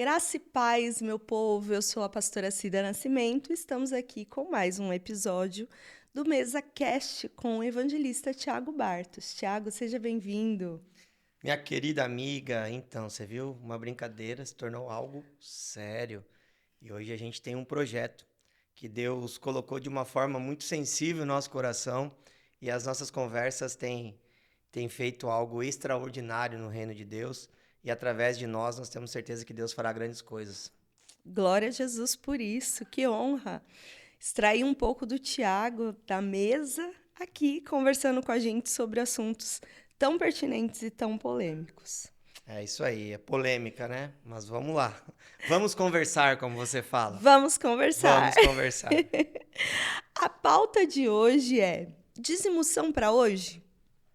Graça e paz, meu povo. Eu sou a pastora Cida Nascimento e estamos aqui com mais um episódio do Mesa Cast com o evangelista Tiago Bartos. Tiago, seja bem-vindo. Minha querida amiga, então, você viu? Uma brincadeira se tornou algo sério. E hoje a gente tem um projeto que Deus colocou de uma forma muito sensível no nosso coração e as nossas conversas têm feito algo extraordinário no reino de Deus e através de nós temos certeza que Deus fará grandes coisas. Glória a Jesus por isso, que honra. Extrair um pouco do Tiago da mesa aqui, conversando com a gente sobre assuntos tão pertinentes e tão polêmicos. É isso aí, é polêmica, né? Mas vamos lá. Vamos conversar, como você fala. Vamos conversar. Vamos conversar. A pauta de hoje é dízimos são para hoje?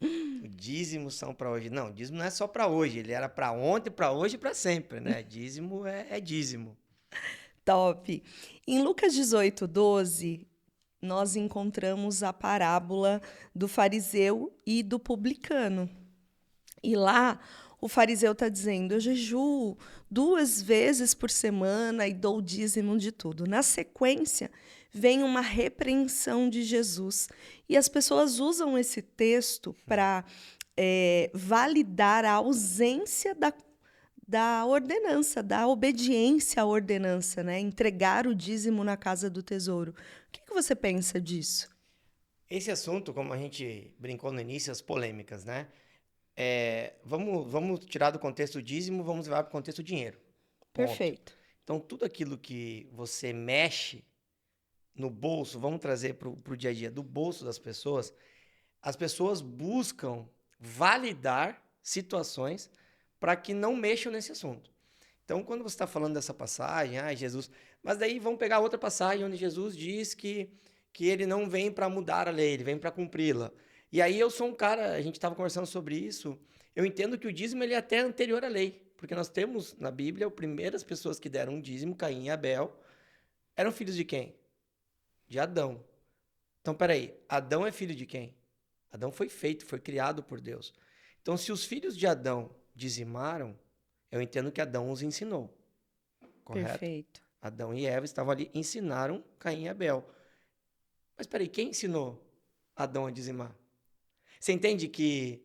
O dízimo são para hoje. Não, dízimo não é só para hoje. Ele era para ontem, para hoje e para sempre, né? Dízimo é dízimo. Top. Em Lucas 18:12, nós encontramos a parábola do fariseu e do publicano. E lá, o fariseu está dizendo: eu jejuo 2 vezes por semana e dou o dízimo de tudo. Na sequência, vem uma repreensão de Jesus. E as pessoas usam esse texto para validar a ausência da ordenança, da obediência à ordenança, né? Entregar o dízimo na casa do tesouro. O que você pensa disso? Esse assunto, como a gente brincou no início, as polêmicas, né? Vamos tirar do contexto o dízimo, vamos levar para o contexto o dinheiro. Ponto. Perfeito. Então, tudo aquilo que você mexe no bolso, vamos trazer para o dia a dia, do bolso das pessoas, as pessoas buscam validar situações para que não mexam nesse assunto. Então, quando você está falando dessa passagem, Jesus. Mas daí vamos pegar outra passagem onde Jesus diz que ele não vem para mudar a lei, ele vem para cumpri-la. E aí eu sou um cara, a gente estava conversando sobre isso, eu entendo que o dízimo ele é até anterior à lei, porque nós temos na Bíblia, as primeiras pessoas que deram um dízimo, Caim e Abel, eram filhos de quem? De Adão. Então, peraí, Adão é filho de quem? Adão foi feito, foi criado por Deus. Então, se os filhos de Adão dizimaram, eu entendo que Adão os ensinou, correto? Perfeito. Adão e Eva estavam ali, ensinaram Caim e Abel. Mas peraí, quem ensinou Adão a dizimar? Você entende que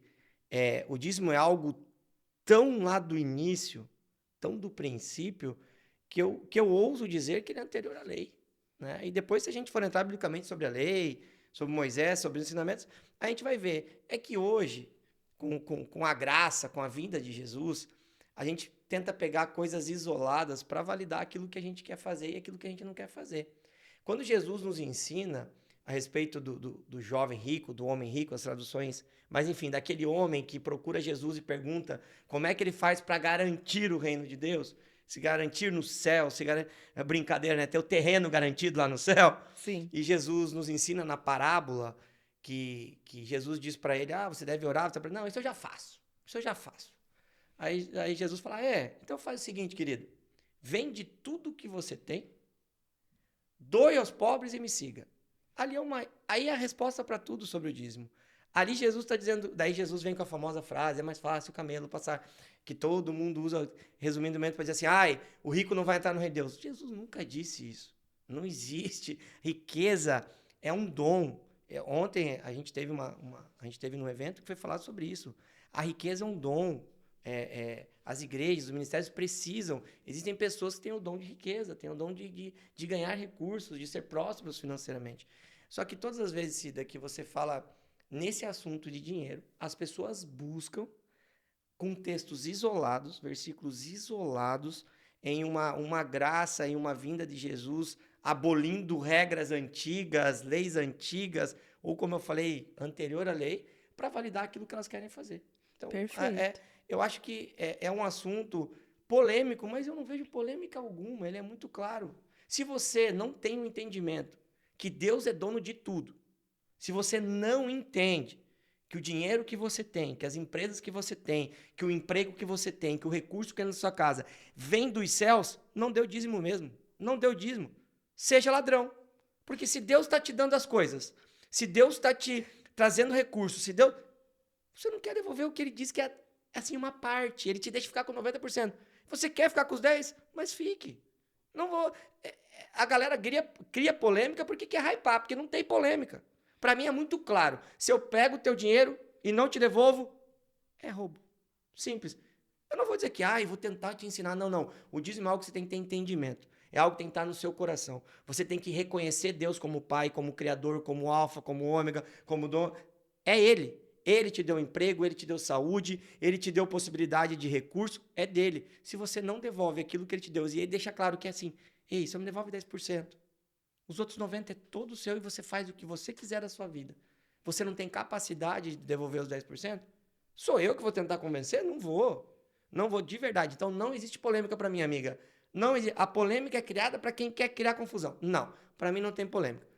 o dízimo é algo tão lá do início, tão do princípio, que eu ouso dizer que ele é anterior à lei. Né? E depois, se a gente for entrar biblicamente sobre a lei, sobre Moisés, sobre os ensinamentos, a gente vai ver. É que hoje, com a graça, com a vinda de Jesus, a gente tenta pegar coisas isoladas para validar aquilo que a gente quer fazer e aquilo que a gente não quer fazer. Quando Jesus nos ensina a respeito do jovem rico, do homem rico, as traduções, mas enfim, daquele homem que procura Jesus e pergunta como é que ele faz para garantir o reino de Deus, se garantir no céu, é brincadeira, né? Ter o terreno garantido lá no céu. Sim. E Jesus nos ensina na parábola que Jesus diz para ele, você deve orar, não, isso eu já faço, isso eu já faço. Aí Jesus fala, então faz o seguinte, querido, vende tudo que você tem, doe aos pobres e me siga. Aí é a resposta para tudo sobre o dízimo. Ali Jesus está dizendo, daí Jesus vem com a famosa frase, é mais fácil o camelo passar, que todo mundo usa, resumidamente, para dizer assim, o rico não vai entrar no reino de Deus. Jesus nunca disse isso. Não existe. Riqueza é um dom. Ontem a gente teve a gente teve num evento que foi falar sobre isso. A riqueza é um dom. As igrejas, os ministérios precisam. Existem pessoas que têm o dom de riqueza, têm o dom de ganhar recursos, de ser prósperos financeiramente. Só que todas as vezes, Cida, que você fala nesse assunto de dinheiro, as pessoas buscam com textos isolados, versículos isolados, em uma graça, em uma vinda de Jesus, abolindo regras antigas, leis antigas, ou como eu falei, anterior à lei, para validar aquilo que elas querem fazer. Então, Perfeito. eu acho que é um assunto polêmico, mas eu não vejo polêmica alguma, ele é muito claro. Se você não tem o entendimento que Deus é dono de tudo, se você não entende que o dinheiro que você tem, que as empresas que você tem, que o emprego que você tem, que o recurso que é na sua casa vem dos céus, não deu dízimo mesmo. Não deu dízimo. Seja ladrão. Porque se Deus está te dando as coisas, se Deus está te trazendo recursos, se Deus... Você não quer devolver o que ele diz que é assim uma parte, ele te deixa ficar com 90%. Você quer ficar com os 10? Mas fique. Não vou... A galera cria polêmica porque quer hypar, porque não tem polêmica. Para mim é muito claro. Se eu pego o teu dinheiro e não te devolvo, é roubo. Simples. Eu não vou dizer que, vou tentar te ensinar. Não, não. O dízimo é algo que você tem que ter entendimento. É algo que tem que estar no seu coração. Você tem que reconhecer Deus como Pai, como Criador, como Alfa, como Ômega, como dono. É Ele. Ele te deu emprego, Ele te deu saúde, Ele te deu possibilidade de recurso. É dele. Se você não devolve aquilo que Ele te deu, e Ele deixa claro que é assim, ei, só me devolve 10%. Os outros 90% é todo seu e você faz o que você quiser da sua vida. Você não tem capacidade de devolver os 10%? Sou eu que vou tentar convencer? Não vou. Não vou de verdade. Então não existe polêmica para mim, amiga. Não existe. A polêmica é criada para quem quer criar confusão. Não, para mim não tem polêmica.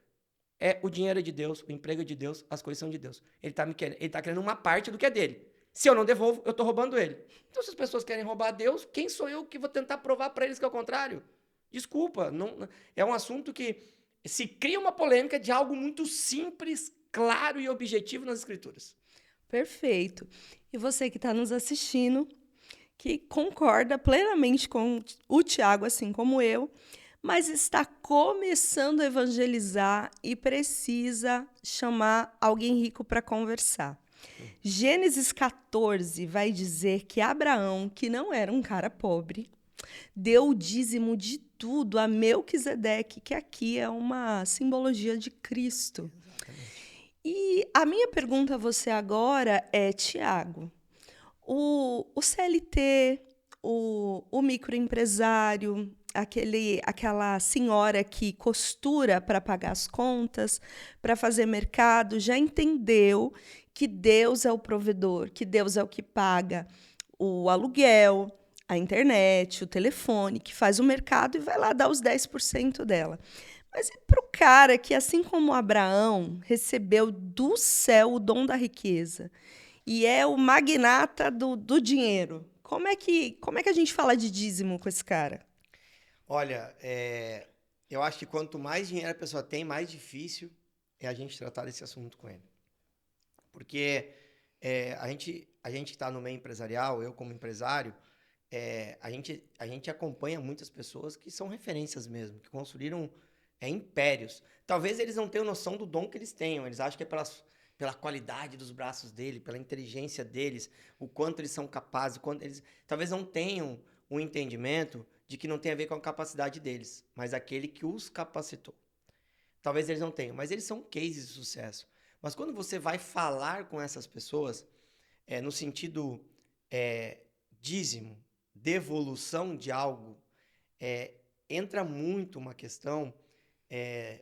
O dinheiro é de Deus, o emprego é de Deus, as coisas são de Deus. Ele tá querendo uma parte do que é dele. Se eu não devolvo, eu estou roubando ele. Então se as pessoas querem roubar Deus, quem sou eu que vou tentar provar para eles que é o contrário? Desculpa, não, é um assunto que se cria uma polêmica de algo muito simples, claro e objetivo nas Escrituras. Perfeito. E você que está nos assistindo, que concorda plenamente com o Tiago, assim como eu, mas está começando a evangelizar e precisa chamar alguém rico para conversar. Gênesis 14 vai dizer que Abraão, que não era um cara pobre, deu o dízimo de tudo a Melquisedeque, que aqui é uma simbologia de Cristo. E a minha pergunta a você agora é, Tiago, o CLT, o microempresário, aquela senhora que costura para pagar as contas, para fazer mercado, já entendeu que Deus é o provedor, que Deus é o que paga o aluguel, a internet, o telefone, que faz o mercado e vai lá dar os 10% dela. Mas e para o cara que, assim como Abraão, recebeu do céu o dom da riqueza e é o magnata do dinheiro? Como é que a gente fala de dízimo com esse cara? Olha, eu acho que quanto mais dinheiro a pessoa tem, mais difícil é a gente tratar desse assunto com ele. Porque a gente que está no meio empresarial, eu como empresário, a gente acompanha muitas pessoas que são referências mesmo, que construíram impérios. Talvez eles não tenham noção do dom que eles tenham, eles acham que é pela qualidade dos braços dele, pela inteligência deles, o quanto eles são capazes, o quanto eles talvez não tenham um entendimento de que não tem a ver com a capacidade deles, mas aquele que os capacitou. Talvez eles não tenham, mas eles são cases de sucesso. Mas quando você vai falar com essas pessoas, no sentido dízimo, devolução de algo, entra muito uma questão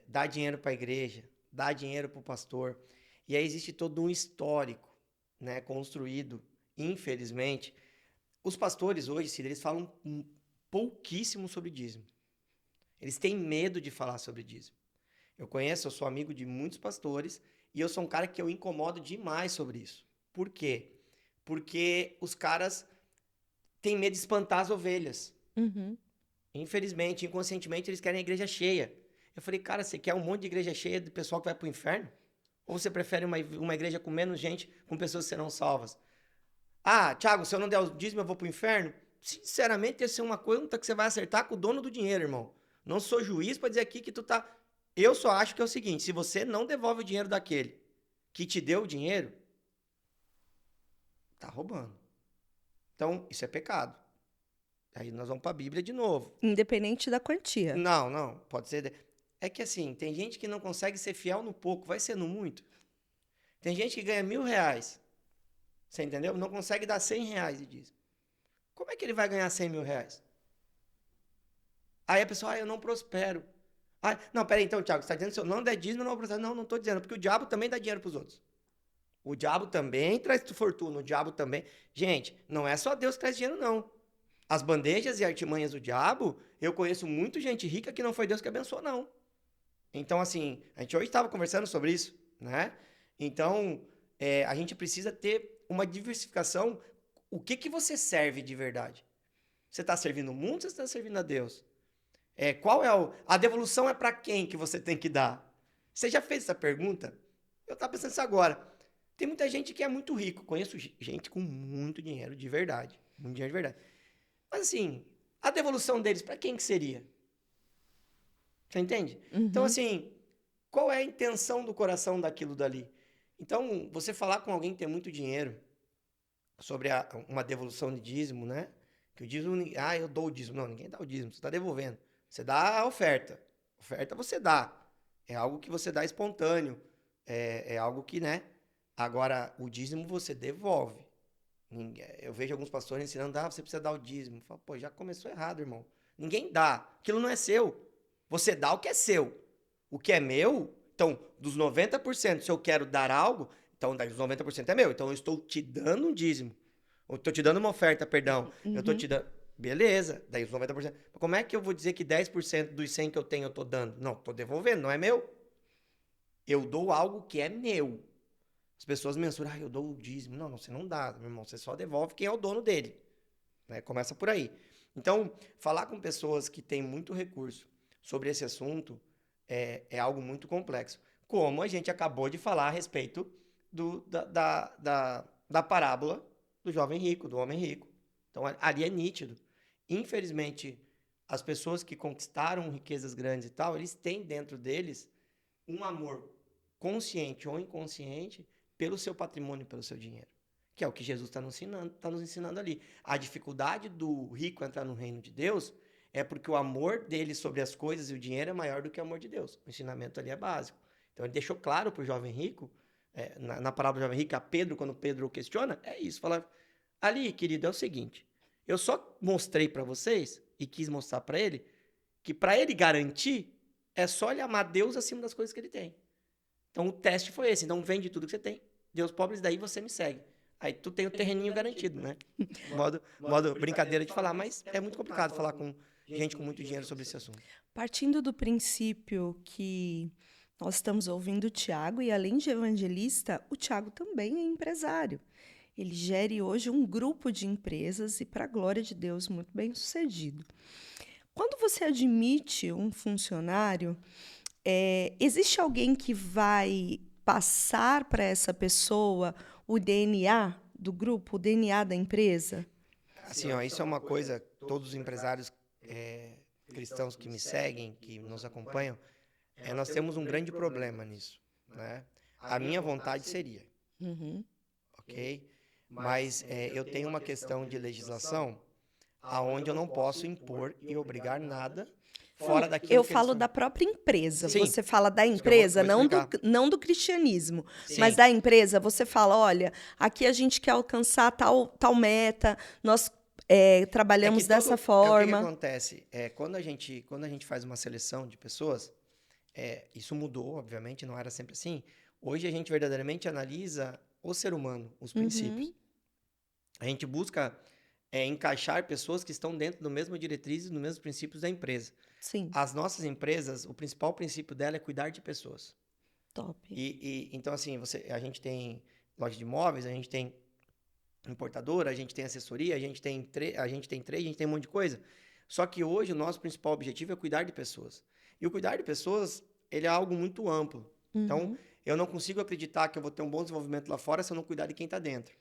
dar dinheiro para a igreja, dar dinheiro para o pastor. E aí existe todo um histórico, né, construído, infelizmente. Os pastores hoje, Cida, eles falam pouquíssimo sobre dízimo. Eles têm medo de falar sobre dízimo. Eu sou amigo de muitos pastores e eu sou um cara que eu incomodo demais sobre isso. Por quê? Porque os caras têm medo de espantar as ovelhas. Uhum. Infelizmente, inconscientemente, eles querem a igreja cheia. Eu falei, cara, você quer um monte de igreja cheia de pessoal que vai pro inferno? Ou você prefere uma igreja com menos gente, com pessoas que serão salvas? Thiago, se eu não der o dízimo, eu vou pro inferno? Sinceramente, essa é uma conta que você vai acertar com o dono do dinheiro, irmão. Não sou juiz para dizer aqui que tu tá... Eu só acho que é o seguinte, se você não devolve o dinheiro daquele que te deu o dinheiro, tá roubando. Então, isso é pecado. Aí nós vamos para a Bíblia de novo. Independente da quantia. Não, pode ser... É que assim, tem gente que não consegue ser fiel no pouco, vai ser no muito. Tem gente que ganha R$1.000, você entendeu? Não consegue dar R$100 e diz. Como é que ele vai ganhar R$100.000? Aí a pessoa, eu não prospero. Não, peraí, então, Thiago, você está dizendo que se eu não der dízimo, eu não vou prosperar. Não estou dizendo, porque o diabo também dá dinheiro para os outros. O diabo também traz fortuna, o diabo também... Gente, não é só Deus que traz dinheiro, não. As bandejas e artimanhas do diabo, eu conheço muito gente rica que não foi Deus que abençoou, não. Então, assim, a gente hoje estava conversando sobre isso, né? Então, a gente precisa ter uma diversificação. O que você serve de verdade? Você está servindo o mundo ou você está servindo a Deus? Qual é a devolução é para quem que você tem que dar? Você já fez essa pergunta? Eu estava pensando isso agora. Tem muita gente que é muito rico. Conheço gente com muito dinheiro de verdade. Muito dinheiro de verdade. Mas assim, a devolução deles, para quem que seria? Você entende? Então, Uhum. assim, qual é a intenção do coração daquilo dali? Então, você falar com alguém que tem muito dinheiro sobre uma devolução de dízimo, né? Que o dízimo, eu dou o dízimo. Não, ninguém dá o dízimo, você está devolvendo. Você dá a oferta. Oferta você dá. É algo que você dá espontâneo. É algo que, né? Agora, o dízimo você devolve. Eu vejo alguns pastores ensinando, você precisa dar o dízimo. Eu falo, pô, já começou errado, irmão. Ninguém dá. Aquilo não é seu. Você dá o que é seu. O que é meu, então, dos 90%, se eu quero dar algo, então daí os 90% é meu. Então, eu estou te dando um dízimo. Eu estou te dando uma oferta, perdão. Eu estou Uhum. te dando... Beleza, daí os 90%. Mas como é que eu vou dizer que 10% dos 100 que eu tenho eu estou dando? Não, estou devolvendo, não é meu. Eu dou algo que é meu. As pessoas mensuram, eu dou o dízimo. Não, você não dá, meu irmão. Você só devolve quem é o dono dele. Né? Começa por aí. Então, falar com pessoas que têm muito recurso sobre esse assunto é algo muito complexo. Como a gente acabou de falar a respeito da parábola do jovem rico, do homem rico. Então, ali é nítido. Infelizmente, as pessoas que conquistaram riquezas grandes e tal, eles têm dentro deles um amor consciente ou inconsciente pelo seu patrimônio, pelo seu dinheiro. Que é o que Jesus está nos ensinando ali. A dificuldade do rico entrar no reino de Deus é porque o amor dele sobre as coisas e o dinheiro é maior do que o amor de Deus. O ensinamento ali é básico. Então ele deixou claro para o jovem rico, na parábola do jovem rico, a Pedro, quando Pedro o questiona, é isso. Fala, ali, querido, é o seguinte, eu só mostrei para vocês e quis mostrar para ele que para ele garantir é só ele amar Deus acima das coisas que ele tem. Então o teste foi esse. Então vende tudo que você tem, Deus pobres, daí você me segue. Aí tu tem o terreninho garantido, né? Modo brincadeira de falar, mas é muito complicado falar com gente com muito dinheiro sobre esse assunto. Partindo do princípio que nós estamos ouvindo o Tiago, e além de evangelista, o Tiago também é empresário. Ele gere hoje um grupo de empresas e, para a glória de Deus, muito bem sucedido. Quando você admite um funcionário, existe alguém que vai passar para essa pessoa o DNA do grupo, o DNA da empresa? Assim, ó, isso é uma coisa, todos os empresários cristãos que me seguem, que nos acompanham, nós temos um grande problema nisso, né? A minha vontade seria, Uhum. ok? Mas eu tenho uma questão de legislação aonde eu não posso impor e obrigar nada Não, fora daquilo eu que eles falo falam. da própria empresa. Sim, Você fala da isso que eu vou empresa, explicar. não do cristianismo, mas Sim, da empresa. Você fala, olha, aqui a gente quer alcançar tal meta, nós é que trabalhamos dessa o que forma. acontece quando a gente faz uma seleção de pessoas, isso mudou, obviamente, não era sempre assim. Hoje a gente verdadeiramente analisa o ser humano, os princípios. Uhum, A gente busca encaixar pessoas que estão dentro do mesmo diretriz e dos mesmos princípios da empresa. sim, As nossas empresas, o principal princípio dela é cuidar de pessoas. top. Então, assim, a gente tem loja de imóveis, a gente tem importadora, a gente tem assessoria, a gente tem trade, a gente tem um monte de coisa. Só que hoje o nosso principal objetivo é cuidar de pessoas. E o cuidar de pessoas, ele é algo muito amplo. Então, Uhum, eu não consigo acreditar que eu vou ter um bom desenvolvimento lá fora se eu não cuidar de quem está dentro.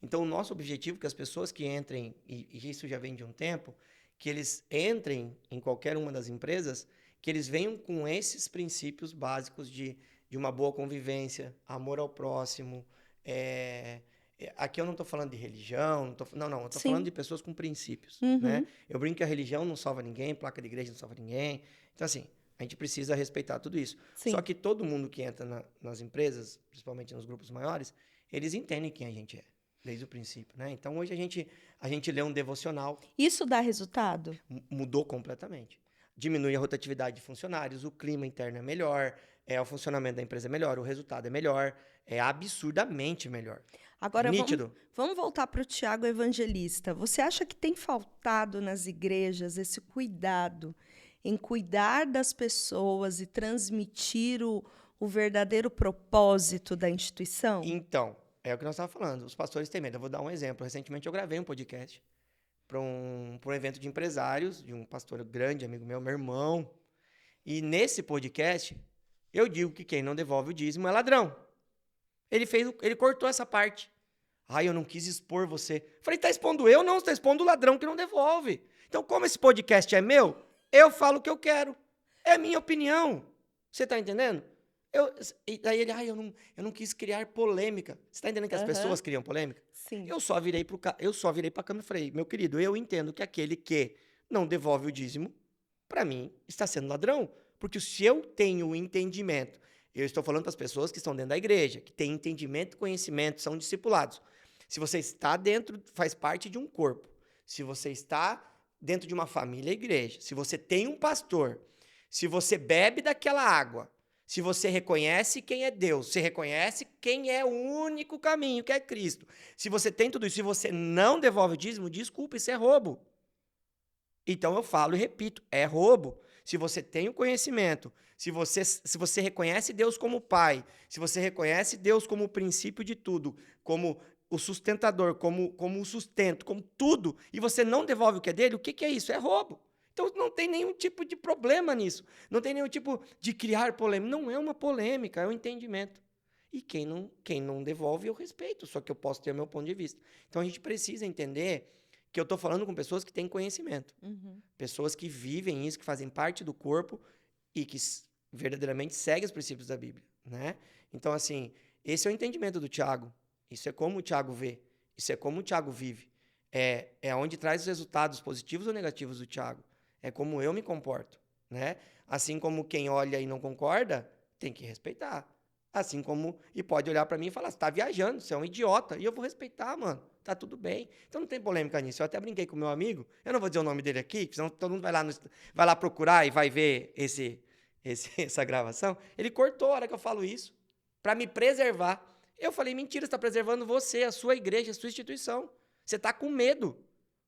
Então, o nosso objetivo é que as pessoas que entrem, e isso já vem de um tempo, que eles entrem em qualquer uma das empresas, que eles venham com esses princípios básicos de uma boa convivência, amor ao próximo. Aqui eu não estou falando de religião, não, eu estou falando sim. de pessoas com princípios, né? Uhum, Eu brinco que a religião não salva ninguém, placa de igreja não salva ninguém. Então, assim, a gente precisa respeitar tudo isso. Só sim. que todo mundo que entra nas empresas, principalmente nos grupos maiores, eles entendem quem a gente é desde o princípio, né? Então hoje a gente lê um devocional, Isso dá resultado? mudou completamente. Diminui a rotatividade de funcionários, o clima interno é melhor, o funcionamento da empresa é melhor, o resultado é melhor, é absurdamente melhor. É Agora nítido. vamos voltar para o Tiago Evangelista. Você acha que tem faltado nas igrejas esse cuidado em cuidar das pessoas e transmitir o verdadeiro propósito da instituição? Então, é o que nós estávamos falando, os pastores têm medo. Eu vou dar um exemplo. Recentemente eu gravei um podcast para um evento de empresários, de um pastor grande, amigo meu irmão. E nesse podcast, eu digo que quem não devolve o dízimo é ladrão. Ele cortou essa parte. Ai, eu não quis expor você. Falei, tá expondo eu? Não, você tá expondo o ladrão que não devolve. Então, como esse podcast é meu, eu falo o que eu quero. É a minha opinião. Você tá entendendo? E daí ele, eu não quis criar polêmica. Você tá entendendo que as Aham. pessoas criam polêmica? Sim. Eu só virei pra câmera e falei, meu querido, eu entendo que aquele que não devolve o dízimo, para mim, está sendo ladrão. Porque se eu tenho o entendimento, eu estou falando para as pessoas que estão dentro da igreja, que têm entendimento e conhecimento, são discipulados. Se você está dentro, faz parte de um corpo. Se você está dentro de uma família igreja, se você tem um pastor, se você bebe daquela água, se você reconhece quem é Deus, se reconhece quem é o único caminho, que é Cristo. Se você tem tudo isso, se você não devolve o dízimo, desculpa, isso é roubo. Então eu falo e repito, é roubo. Se você tem o conhecimento, se você reconhece Deus como Pai, se você reconhece Deus como o princípio de tudo, como o sustentador, como o sustento, como tudo, e você não devolve o que é dele, o que é isso? É roubo. Então não tem nenhum tipo de problema nisso. Não tem nenhum tipo de criar polêmica. Não é uma polêmica, é um entendimento. E quem não devolve, eu respeito, só que eu posso ter o meu ponto de vista. Então a gente precisa entender que eu estou falando com pessoas que têm conhecimento. Pessoas que vivem isso, que fazem parte do corpo e que verdadeiramente seguem os princípios da Bíblia, né? Então, assim, esse é o entendimento do Tiago. Isso é como o Tiago vê. Isso é como o Tiago vive. É onde traz os resultados positivos ou negativos do Tiago. É como eu me comporto, né? Assim como quem olha e não concorda, tem que respeitar. Assim como... E pode olhar para mim e falar, você tá viajando, você é um idiota. E eu vou respeitar, mano. Tá tudo bem. Então não tem polêmica nisso. Eu até brinquei com o meu amigo. Eu não vou dizer o nome dele aqui, senão todo mundo vai lá procurar e vai ver essa gravação. Ele cortou a hora que eu falo isso, para me preservar. Eu falei, mentira, você está preservando você, a sua igreja, a sua instituição. Você está com medo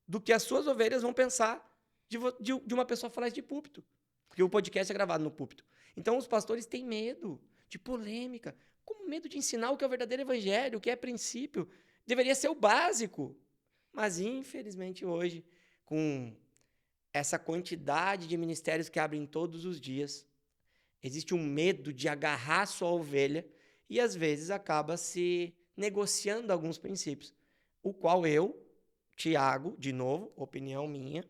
do que as suas ovelhas vão pensar de uma pessoa falar isso de púlpito. Porque o podcast é gravado no púlpito. Então os pastores têm medo de polêmica. Com medo de ensinar o que é o verdadeiro evangelho, o que é princípio. Deveria ser o básico. Mas, infelizmente, hoje, com essa quantidade de ministérios que abrem todos os dias, existe um medo de agarrar sua ovelha e, às vezes, acaba se negociando alguns princípios. O qual eu, Tiago, de novo, opinião minha,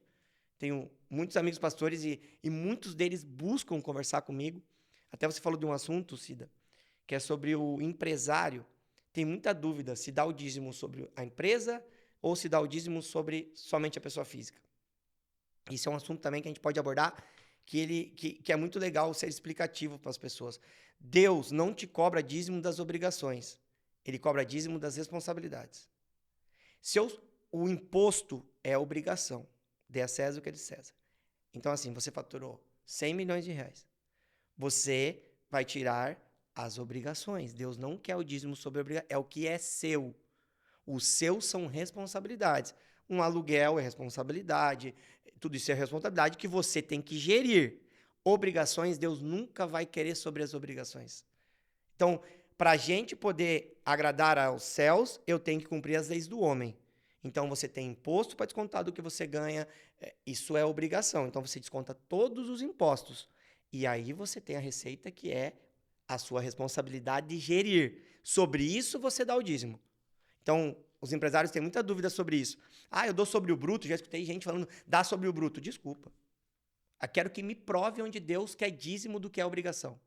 tenho muitos amigos pastores e muitos deles buscam conversar comigo. Até você falou de um assunto, Cida, que é sobre o empresário. Tem muita dúvida se dá o dízimo sobre a empresa ou se dá o dízimo sobre somente a pessoa física. Isso é um assunto também que a gente pode abordar, que é muito legal ser explicativo para as pessoas. Deus não te cobra dízimo das obrigações, ele cobra dízimo das responsabilidades. O imposto é obrigação, dê a César o que é de César. Então, assim, você faturou 100 milhões de reais. Você vai tirar as obrigações. Deus não quer o dízimo sobre obrigação, é o que é seu. Os seus são responsabilidades. Um aluguel é responsabilidade, tudo isso é responsabilidade que você tem que gerir. Obrigações, Deus nunca vai querer sobre as obrigações. Então, para a gente poder agradar aos céus, eu tenho que cumprir as leis do homem. Então, você tem imposto para descontar do que você ganha, isso é obrigação. Então, você desconta todos os impostos. E aí você tem a receita que é a sua responsabilidade de gerir. Sobre isso, você dá o dízimo. Então, os empresários têm muita dúvida sobre isso. Eu dou sobre o bruto. Já escutei gente falando, dá sobre o bruto. Desculpa. Eu quero que me prove onde Deus quer dízimo do que é obrigação.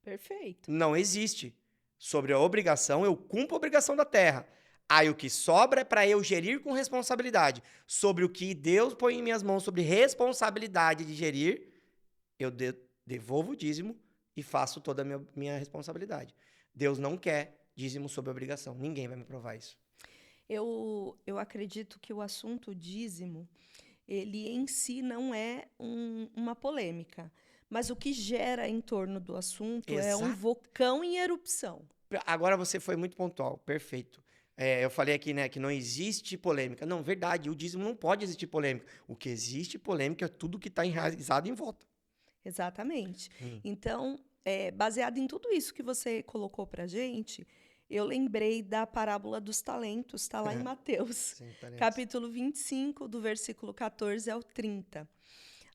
Perfeito. Não existe. Sobre a obrigação, eu cumpro a obrigação da terra. Aí o que sobra é para eu gerir com responsabilidade. Sobre o que Deus põe em minhas mãos, sobre responsabilidade de gerir, eu devolvo o dízimo e faço toda a minha responsabilidade. Deus não quer dízimo sob obrigação. Ninguém vai me provar isso. Eu acredito que o assunto dízimo, ele em si não é uma polêmica, mas o que gera em torno do assunto é um vulcão em erupção. Agora você foi muito pontual, perfeito. Eu falei aqui, né, que não existe polêmica. Não, verdade, o dízimo não pode existir polêmica. O que existe polêmica é tudo que está enraizado em volta. Exatamente. Então, baseado em tudo isso que você colocou para a gente, eu lembrei da parábola dos talentos, está lá em Mateus, Sim, capítulo 25, do versículo 14 ao 30.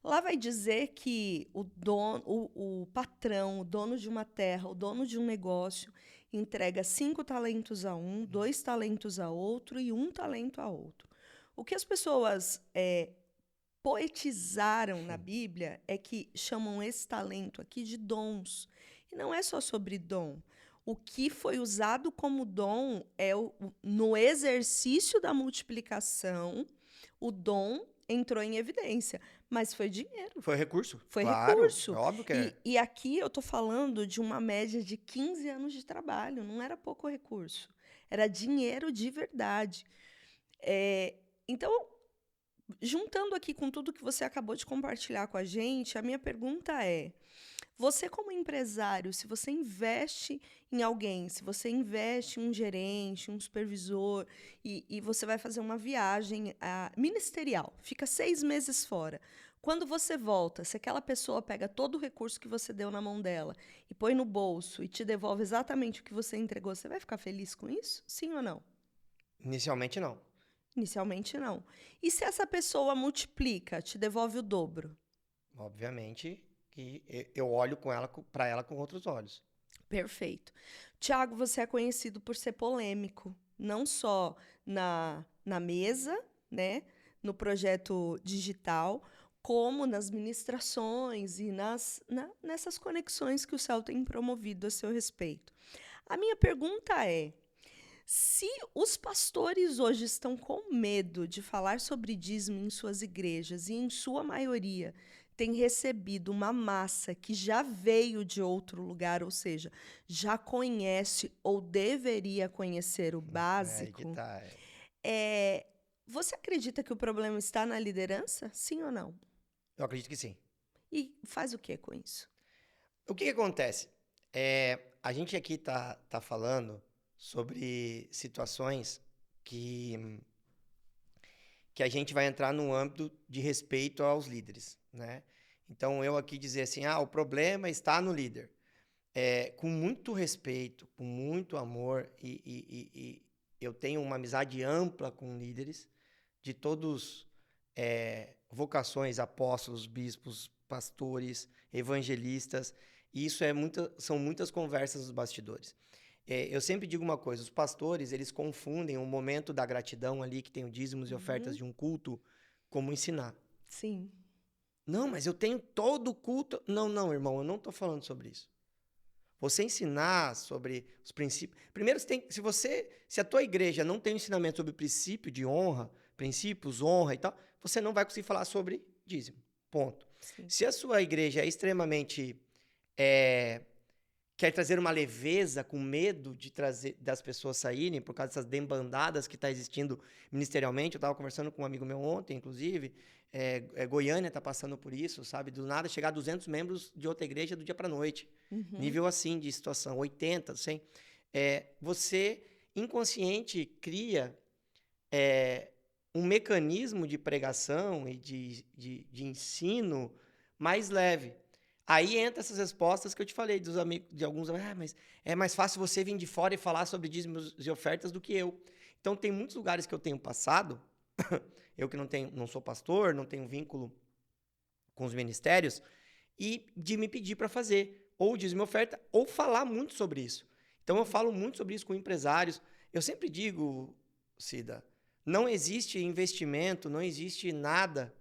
Lá vai dizer que o patrão, o dono de uma terra, o dono de um negócio, entrega 5 talentos a um, 2 talentos a outro e 1 talento a outro. O que as pessoas poetizaram na Bíblia é que chamam esse talento aqui de dons. E não é só sobre dom. O que foi usado como dom é no exercício da multiplicação, o dom entrou em evidência, mas foi dinheiro. Foi recurso. Foi Claro, recurso. é óbvio que é. E aqui eu estou falando de uma média de 15 anos de trabalho, não era pouco recurso. Era dinheiro de verdade. Então, juntando aqui com tudo que você acabou de compartilhar com a gente, a minha pergunta é: você, como empresário, se você investe em alguém, se você investe em um gerente, um supervisor, e você vai fazer uma viagem ministerial, fica 6 meses fora. Quando você volta, se aquela pessoa pega todo o recurso que você deu na mão dela e põe no bolso e te devolve exatamente o que você entregou, você vai ficar feliz com isso? Sim ou não? Inicialmente, não. Inicialmente, não. E se essa pessoa multiplica, te devolve o dobro? Obviamente que eu olho para ela com outros olhos. Perfeito. Tiago, você é conhecido por ser polêmico, não só na mesa, né, no projeto digital, como nas ministrações e nessas conexões que o céu tem promovido a seu respeito. A minha pergunta é: se os pastores hoje estão com medo de falar sobre dízimo em suas igrejas e, em sua maioria, têm recebido uma massa que já veio de outro lugar, ou seja, já conhece ou deveria conhecer o básico, você acredita que o problema está na liderança? Sim ou não? Eu acredito que sim. E faz o que com isso? O que acontece? A gente aqui tá falando sobre situações que a gente vai entrar no âmbito de respeito aos líderes, né? Então, eu aqui dizer assim, o problema está no líder. Com muito respeito, com muito amor, e eu tenho uma amizade ampla com líderes de todos vocações, apóstolos, bispos, pastores, evangelistas, e isso são muitas conversas nos bastidores. Eu sempre digo uma coisa, os pastores, eles confundem o momento da gratidão ali, que tem o dízimos e ofertas de um culto, como ensinar. Sim. Não, mas eu tenho todo o culto. Não, irmão, eu não estou falando sobre isso. Você ensinar sobre os princípios. Primeiro, se a tua igreja não tem um ensinamento sobre princípio de honra, princípios, honra e tal, você não vai conseguir falar sobre dízimo. Ponto. Sim. Se a sua igreja é extremamente quer trazer uma leveza, com medo de trazer das pessoas saírem por causa dessas dembandadas que está existindo ministerialmente. Eu estava conversando com um amigo meu ontem, inclusive, Goiânia está passando por isso, sabe? Do nada chegar 200 membros de outra igreja do dia para a noite. Nível assim de situação, 80, 100. Você, inconsciente, cria um mecanismo de pregação e de ensino mais leve. Aí entra essas respostas que eu te falei dos amigos, de alguns, mas é mais fácil você vir de fora e falar sobre dízimos e ofertas do que eu. Então, tem muitos lugares que eu tenho passado, eu que não sou pastor, não tenho vínculo com os ministérios, e de me pedir para fazer, ou dízimo e oferta, ou falar muito sobre isso. Então, eu falo muito sobre isso com empresários. Eu sempre digo, Cida, não existe investimento, não existe nada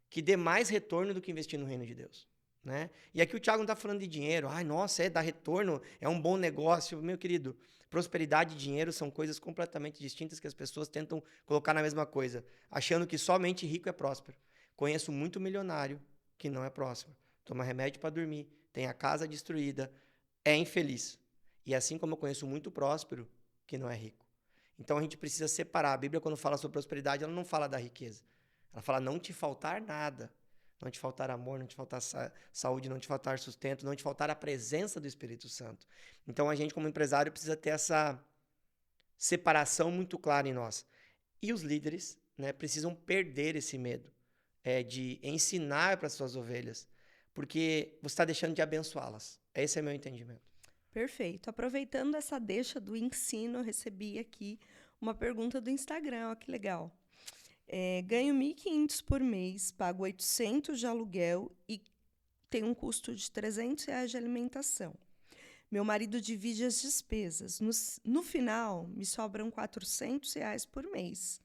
que dê mais retorno do que investir no reino de Deus. Né? E aqui o Thiago não está falando de dinheiro. Nossa, dá retorno, é um bom negócio. Meu querido, prosperidade e dinheiro são coisas completamente distintas que as pessoas tentam colocar na mesma coisa, achando que somente rico é próspero. Conheço muito milionário que não é próspero. Toma remédio para dormir, tem a casa destruída, é infeliz. E assim como eu conheço muito próspero que não é rico. Então a gente precisa separar. A Bíblia, quando fala sobre prosperidade, ela não fala da riqueza. Ela fala não te faltar nada. Não te faltar amor, não te faltar saúde, não te faltar sustento, não te faltar a presença do Espírito Santo. Então, a gente, como empresário, precisa ter essa separação muito clara em nós. E os líderes, né, precisam perder esse medo de ensinar para as suas ovelhas, porque você está deixando de abençoá-las. Esse é o meu entendimento. Perfeito. Aproveitando essa deixa do ensino, eu recebi aqui uma pergunta do Instagram. Olha que legal. Ganho R$ 1.500 por mês, pago 800 de aluguel e tenho um custo de R$ 300 de alimentação. Meu marido divide as despesas. No final, me sobram R$ 400 por mês.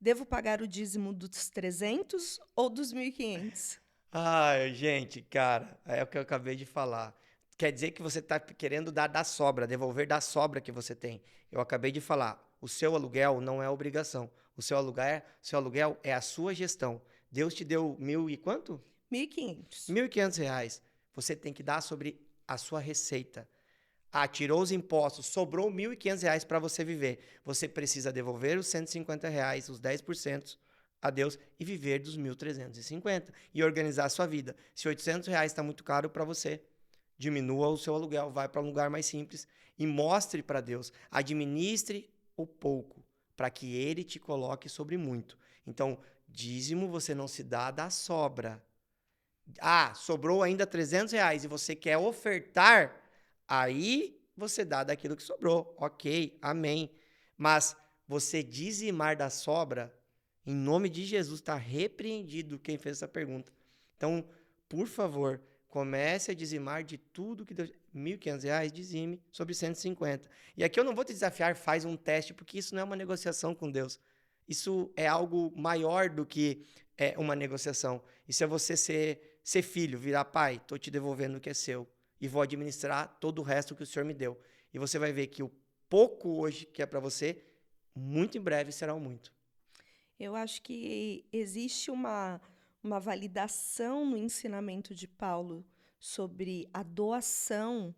Devo pagar o dízimo dos 300 ou dos 1.500? Ai, gente, cara, é o que eu acabei de falar. Quer dizer que você está querendo dar da sobra, devolver da sobra que você tem. Eu acabei de falar, o seu aluguel não é obrigação. Seu aluguel é a sua gestão. Deus te deu mil e quanto? 1.500. R$ 1.500. Você tem que dar sobre a sua receita. Ah, tirou os impostos, sobrou R$ 1.500 para você viver. Você precisa devolver os R$ 150, os 10% a Deus e viver dos 1.350 e organizar a sua vida. Se R$ 800 está muito caro para você, diminua o seu aluguel, vai para um lugar mais simples e mostre para Deus. Administre o pouco para que Ele te coloque sobre muito. Então, dízimo você não se dá da sobra. Ah, sobrou ainda R$ 300 e você quer ofertar, aí você dá daquilo que sobrou. Ok, amém. Mas você dizimar da sobra, em nome de Jesus, está repreendido quem fez essa pergunta. Então, por favor, comece a dizimar de tudo que Deus... R$ 1.500, dizime sobre 150. E aqui eu não vou te desafiar, faz um teste, porque isso não é uma negociação com Deus. Isso é algo maior do que uma negociação. Isso é você ser filho, virar pai, estou te devolvendo o que é seu e vou administrar todo o resto que o Senhor me deu. E você vai ver que o pouco hoje que é para você, muito em breve será o muito. Eu acho que existe uma validação no ensinamento de Paulo sobre a doação,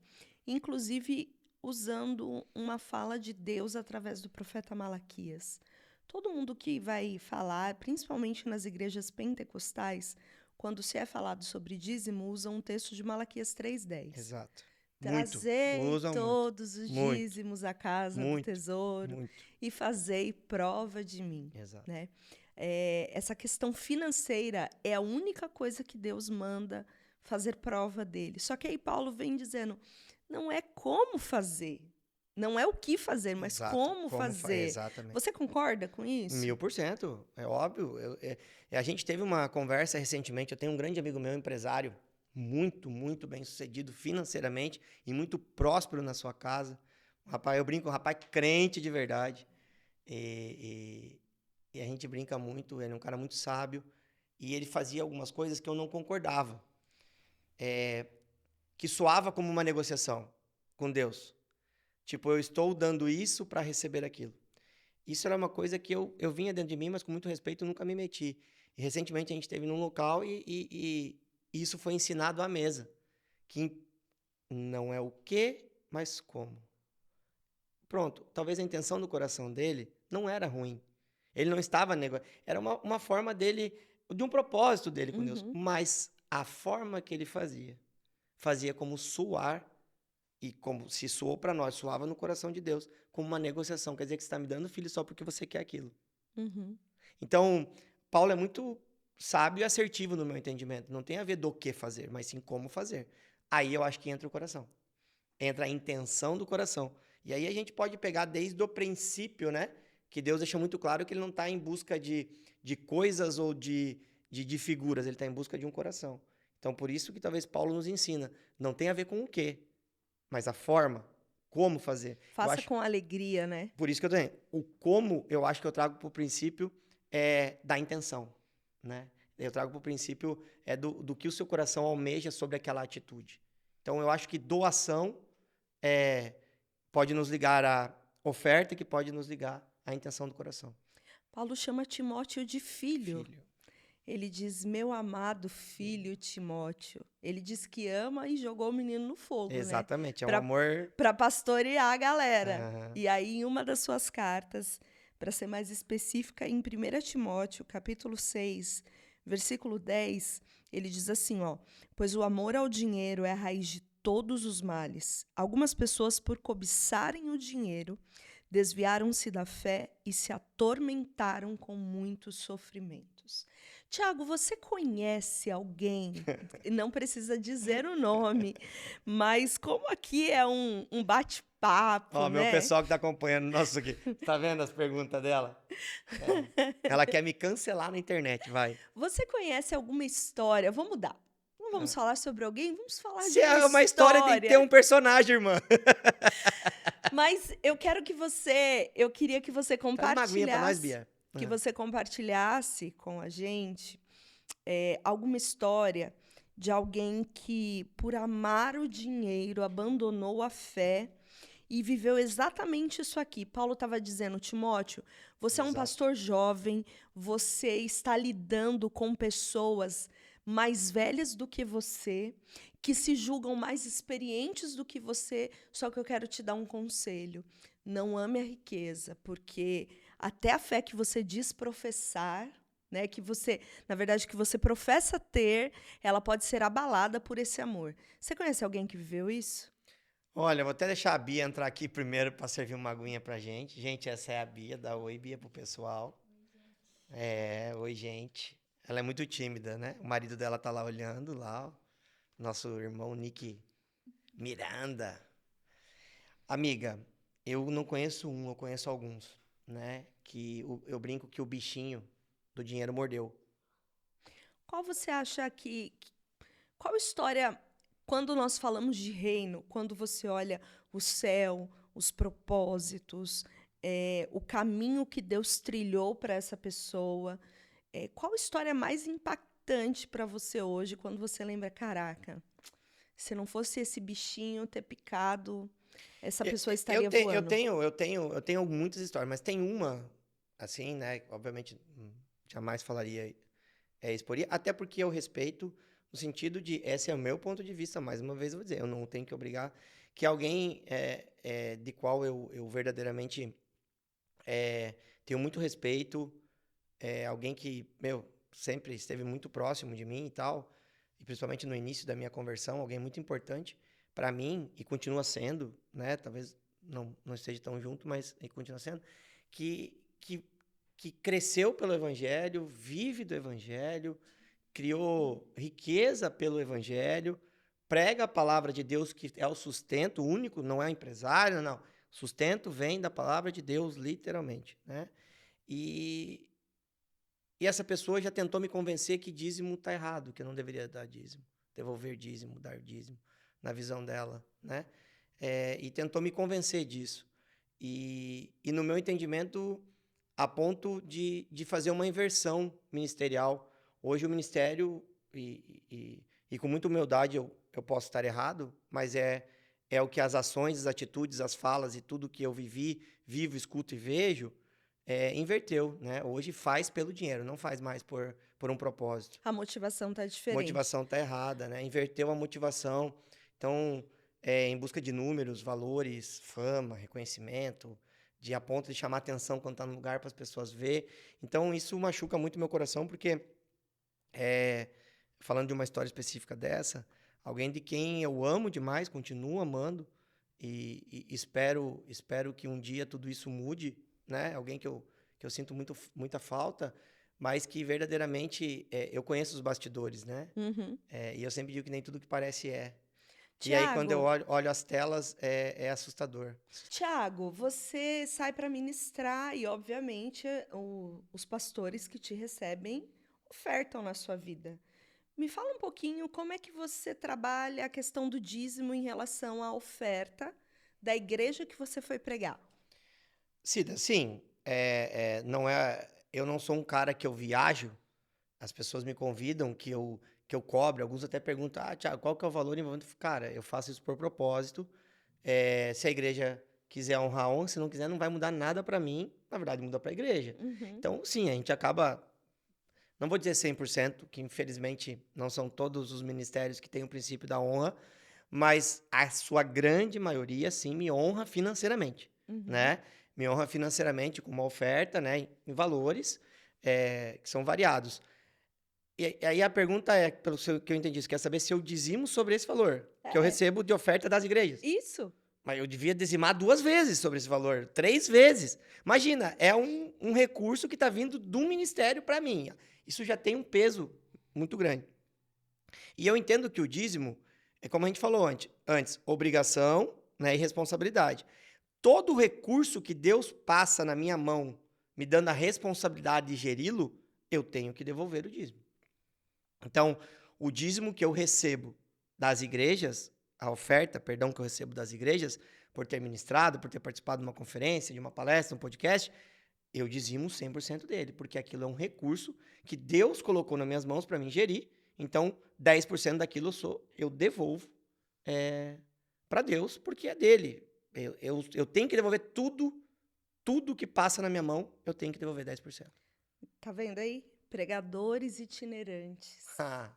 inclusive usando uma fala de Deus através do profeta Malaquias. Todo mundo que vai falar, principalmente nas igrejas pentecostais, quando se é falado sobre dízimo, usa um texto de Malaquias 3:10. Exato. Muito. Trazei Usam muito. todos os Muito. dízimos à casa do Muito. tesouro Muito. e fazei prova de mim. Exato. Né? Essa questão financeira é a única coisa que Deus manda fazer prova dele. Só que aí Paulo vem dizendo, não é como fazer, não é o que fazer, mas Exato. como fazer. Exatamente. Você concorda com isso? 1000%, é óbvio. A gente teve uma conversa recentemente, eu tenho um grande amigo meu, empresário, muito, muito bem sucedido financeiramente e muito próspero na sua casa. Rapaz, eu brinco, um rapaz crente de verdade. E a gente brinca muito, ele é um cara muito sábio. E ele fazia algumas coisas que eu não concordava. Que soava como uma negociação com Deus. Tipo, eu estou dando isso para receber aquilo. Isso era uma coisa que eu vinha dentro de mim, mas com muito respeito eu nunca me meti. E recentemente a gente esteve num local e isso foi ensinado à mesa. Que não é o que, mas como. Pronto, talvez a intenção do coração dele não era ruim. Ele não estava negociando. Era uma forma dele, de um propósito dele com Deus. Mas a forma que ele fazia como suar, e como se soou para nós, soava no coração de Deus, como uma negociação. Quer dizer que você está me dando filho só porque você quer aquilo. Então, Paulo é muito sábio e assertivo no meu entendimento. Não tem a ver do que fazer, mas sim como fazer. Aí eu acho que entra o coração. Entra a intenção do coração. E aí a gente pode pegar desde o princípio, né? Que Deus deixa muito claro que ele não está em busca de coisas ou de figuras. Ele está em busca de um coração. Então, por isso que talvez Paulo nos ensina. Não tem a ver com o quê, mas a forma, como fazer. Faça com alegria, né? Por isso que eu tenho. O como, eu acho que eu trago para o princípio da intenção, né? Eu trago para o princípio do que o seu coração almeja sobre aquela atitude. Então, eu acho que doação pode nos ligar à oferta, que pode nos ligar à intenção do coração. Paulo chama Timóteo de filho. Ele diz, meu amado filho Timóteo. Ele diz que ama e jogou o menino no fogo, Exatamente, né? É um amor... Para pastorear a galera. E aí, em uma das suas cartas, para ser mais específica, em 1 Timóteo, capítulo 6, versículo 10, ele diz assim, pois o amor ao dinheiro é a raiz de todos os males. Algumas pessoas, por cobiçarem o dinheiro, desviaram-se da fé e se atormentaram com muitos sofrimentos. Tiago, você conhece alguém, não precisa dizer o nome, mas como aqui é um bate-papo, né? Meu pessoal que está acompanhando nosso aqui, tá vendo as perguntas dela? Ela quer me cancelar na internet, vai. Você conhece alguma história, vamos mudar vamos falar sobre alguém, vamos falar Se de é uma história, tem que ter um personagem, irmã. Mas eu queria que você Faz uma aguinha pra nós, compartilhasse, Bia. que você compartilhasse com a gente alguma história de alguém que, por amar o dinheiro, abandonou a fé e viveu exatamente isso aqui. Paulo estava dizendo, Timóteo, você é um Exato. pastor jovem, você está lidando com pessoas mais velhas do que você, que se julgam mais experientes do que você, só que eu quero te dar um conselho. Não ame a riqueza, porque até a fé que você diz professar, né, que você, na verdade, que você professa ter, ela pode ser abalada por esse amor. Você conhece alguém que viveu isso? Olha, vou até deixar a Bia entrar aqui primeiro para servir uma aguinha pra gente. Gente, essa é a Bia, dá oi, Bia, pro pessoal. Oi, gente. Ela é muito tímida, né? O marido dela tá lá olhando, lá, ó. Nosso irmão Nick Miranda. Amiga, eu não conheço um, eu conheço alguns, né? Eu brinco que o bichinho do dinheiro mordeu. Qual você acha qual história, quando nós falamos de reino, quando você olha o céu, os propósitos, o caminho que Deus trilhou para essa pessoa, qual história mais impactante para você hoje, quando você lembra, caraca, se não fosse esse bichinho ter picado, essa pessoa estaria voando? Eu tenho muitas histórias, mas tem uma, assim, né? Obviamente, jamais falaria, exporia, até porque eu respeito no sentido de, esse é o meu ponto de vista, mais uma vez eu vou dizer, eu não tenho que obrigar que alguém de qual eu verdadeiramente tenho muito respeito, alguém que, sempre esteve muito próximo de mim e tal, e principalmente no início da minha conversão, alguém muito importante para mim, e continua sendo, né? Talvez não esteja tão junto, mas continua sendo, que cresceu pelo Evangelho, vive do Evangelho, criou riqueza pelo Evangelho, prega a palavra de Deus, que é o sustento único, não é empresário, não. Sustento vem da palavra de Deus, literalmente, né? E essa pessoa já tentou me convencer que dízimo está errado, que eu não deveria dar dízimo, devolver dízimo, dar dízimo, na visão dela, né? E tentou me convencer disso. E no meu entendimento, a ponto de fazer uma inversão ministerial. Hoje o ministério, e com muita humildade eu posso estar errado, mas é o que as ações, as atitudes, as falas e tudo que eu vivi, vivo, escuto e vejo, inverteu, né? Hoje faz pelo dinheiro, não faz mais por um propósito. A motivação está A diferente. motivação está errada, né? Inverteu a motivação. Então, em busca de números, valores, fama, reconhecimento, a ponto de chamar atenção quando está no lugar para as pessoas ver. Então, isso machuca muito meu coração, porque, falando de uma história específica dessa, alguém de quem eu amo demais, continuo amando, e espero que um dia tudo isso mude, né? Alguém que eu sinto muita falta, mas que verdadeiramente eu conheço os bastidores, né? Uhum. E eu sempre digo que nem tudo que parece é. Tiago, E aí, quando eu olho as telas, é assustador. Tiago, você sai para ministrar e, obviamente, os pastores que te recebem ofertam na sua vida. Me fala um pouquinho como é que você trabalha a questão do dízimo em relação à oferta da igreja que você foi pregar. Cida, sim, não eu não sou um cara que eu viajo, as pessoas me convidam que eu cobre, alguns até perguntam, Thiago, qual que é o valor envolvido? Cara, eu faço isso por propósito, se a igreja quiser honra, se não quiser, não vai mudar nada para mim, na verdade muda para a igreja. Uhum. Então, sim, a gente acaba, não vou dizer 100%, que infelizmente não são todos os ministérios que têm o princípio da honra, mas a sua grande maioria, sim, me honra financeiramente, né? Me honra financeiramente com uma oferta, né, em valores que são variados. E aí a pergunta pelo que eu entendi, você quer saber se eu dizimo sobre esse valor que eu recebo de oferta das igrejas. Isso. Mas eu devia dizimar 2 vezes sobre esse valor, 3 vezes. Imagina, é um recurso que está vindo do ministério para mim. Isso já tem um peso muito grande. E eu entendo que o dízimo, como a gente falou antes, obrigação, né, e responsabilidade. Todo recurso que Deus passa na minha mão, me dando a responsabilidade de geri-lo, eu tenho que devolver o dízimo. Então, o dízimo que eu recebo das igrejas, a oferta, perdão, que eu recebo das igrejas, por ter ministrado, por ter participado de uma conferência, de uma palestra, um podcast, eu dizimo 100% dele, porque aquilo é um recurso que Deus colocou nas minhas mãos para mim gerir. Então, 10% daquilo eu devolvo para Deus, porque é dele. Eu tenho que devolver tudo que passa na minha mão, eu tenho que devolver 10%. Tá vendo aí? Pregadores itinerantes, Ah,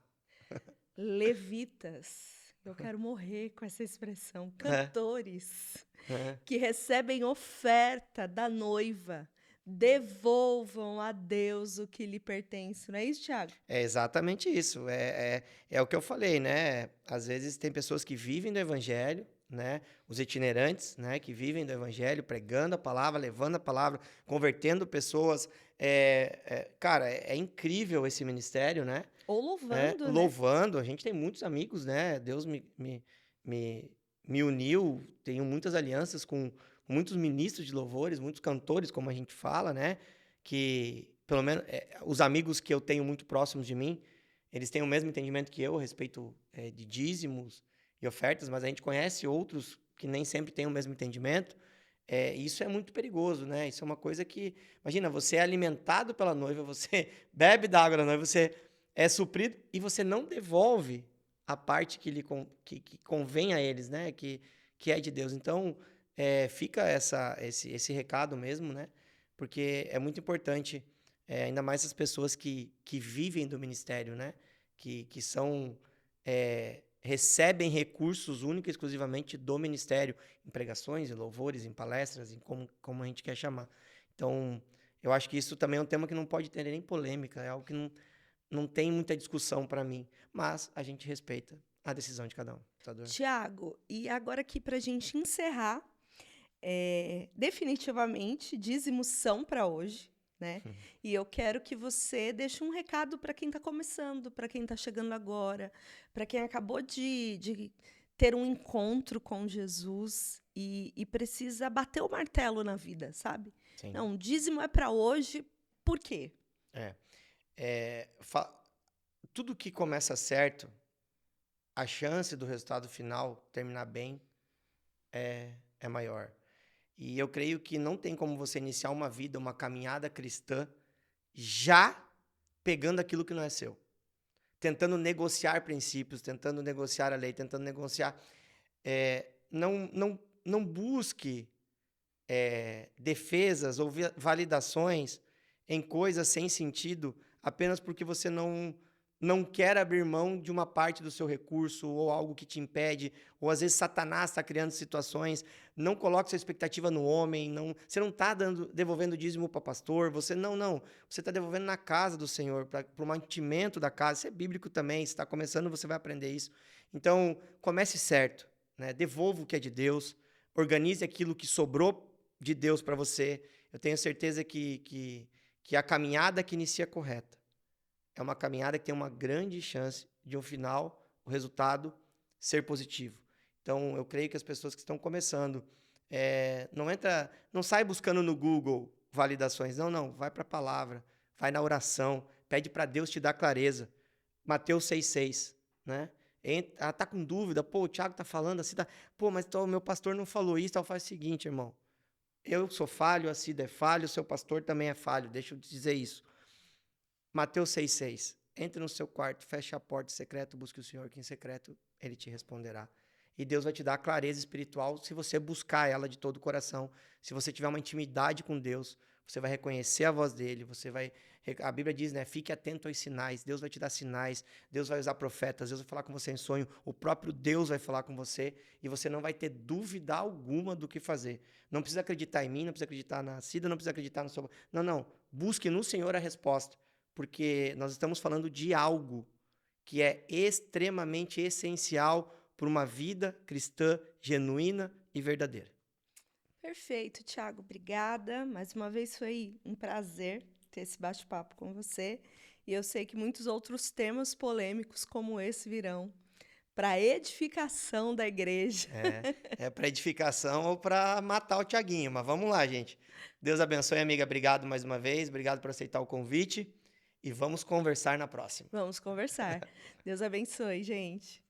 levitas. Eu quero morrer com essa expressão. é, Cantores é. que recebem oferta da noiva, devolvam a Deus o que lhe pertence. Não é isso, Tiago? É exatamente isso. É o que eu falei, né? Às vezes tem pessoas que vivem do evangelho, né? Os itinerantes, né? Que vivem do evangelho, pregando a palavra, levando a palavra, convertendo pessoas. Cara, é incrível esse ministério, né? Ou louvando, né? Louvando. A gente tem muitos amigos, né? Deus me uniu, tenho muitas alianças com muitos ministros de louvores, muitos cantores, como a gente fala, né? Que, pelo menos, os amigos que eu tenho muito próximos de mim, eles têm o mesmo entendimento que eu a respeito de dízimos e ofertas, mas a gente conhece outros que nem sempre têm o mesmo entendimento. Isso é muito perigoso, né? Isso é uma coisa que... Imagina, você é alimentado pela noiva, você bebe da água da noiva, você é suprido e você não devolve a parte que convém a eles, né? Que é de Deus. Então, fica esse recado mesmo, né? Porque é muito importante, ainda mais as pessoas que vivem do ministério, né? Que são... recebem recursos única e exclusivamente do ministério, em pregações, em louvores, em palestras, em como a gente quer chamar. Então, eu acho que isso também é um tema que não pode ter nem polêmica, é algo que não tem muita discussão para mim, mas a gente respeita a decisão de cada um. Tiago, e agora aqui para a gente encerrar, definitivamente, dízimos são para hoje, né? E eu quero que você deixe um recado para quem está começando, para quem está chegando agora, para quem acabou de ter um encontro com Jesus e precisa bater o martelo na vida, sabe? Sim. Não, dízimo é para hoje, por quê? Tudo que começa certo, a chance do resultado final terminar bem é maior. E eu creio que não tem como você iniciar uma vida, uma caminhada cristã, já pegando aquilo que não é seu. Tentando negociar princípios, tentando negociar a lei, tentando negociar... Não busque defesas ou validações em coisas sem sentido apenas porque você não quer abrir mão de uma parte do seu recurso ou algo que te impede, ou às vezes Satanás está criando situações. Não coloque sua expectativa no homem, você não está devolvendo dízimo para pastor, você está devolvendo na casa do Senhor, para o mantimento da casa. Isso é bíblico também, se está começando você vai aprender isso. Então, comece certo, né? Devolva o que é de Deus, organize aquilo que sobrou de Deus para você. Eu tenho certeza que a caminhada que inicia correta é uma caminhada que tem uma grande chance de, no final, o resultado ser positivo. Então, eu creio que as pessoas que estão começando, não sai buscando no Google validações. Não, vai para a palavra, vai na oração, pede para Deus te dar clareza. Mateus 6,6, né? Tá com dúvida, o Thiago tá falando assim, mas o meu pastor não falou isso, então faz o seguinte, irmão. Eu sou falho, a Cida é falho, o seu pastor também é falho, deixa eu te dizer isso. Mateus 6,6. Entre no seu quarto, feche a porta em secreto, busque o Senhor, que em secreto Ele te responderá. E Deus vai te dar clareza espiritual se você buscar ela de todo o coração. Se você tiver uma intimidade com Deus, você vai reconhecer a voz dEle, a Bíblia diz, né? Fique atento aos sinais. Deus vai te dar sinais, Deus vai usar profetas, Deus vai falar com você em sonho, o próprio Deus vai falar com você e você não vai ter dúvida alguma do que fazer. Não precisa acreditar em mim, não precisa acreditar na Cida, não precisa acreditar no seu... Não. Busque no Senhor a resposta. Porque nós estamos falando de algo que é extremamente essencial para uma vida cristã genuína e verdadeira. Perfeito, Tiago. Obrigada. Mais uma vez foi um prazer ter esse bate-papo com você. E eu sei que muitos outros temas polêmicos como esse virão para edificação da igreja. Para edificação ou para matar o Tiaguinho. Mas vamos lá, gente. Deus abençoe, amiga. Obrigado mais uma vez. Obrigado por aceitar o convite. E vamos conversar na próxima. Vamos conversar. Deus abençoe, gente.